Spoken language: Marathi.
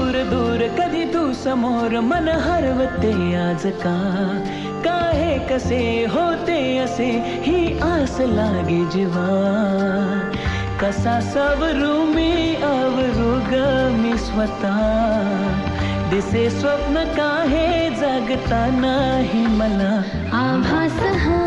दूर दूर कधी तू समोर मन हरवते आज का काहे कसे होते असे ही आस लागे जीवा कसा सावरू मी आवरू ग मी स्वतः दिसे स्वप्न काहे जगता नाही मला आभास हा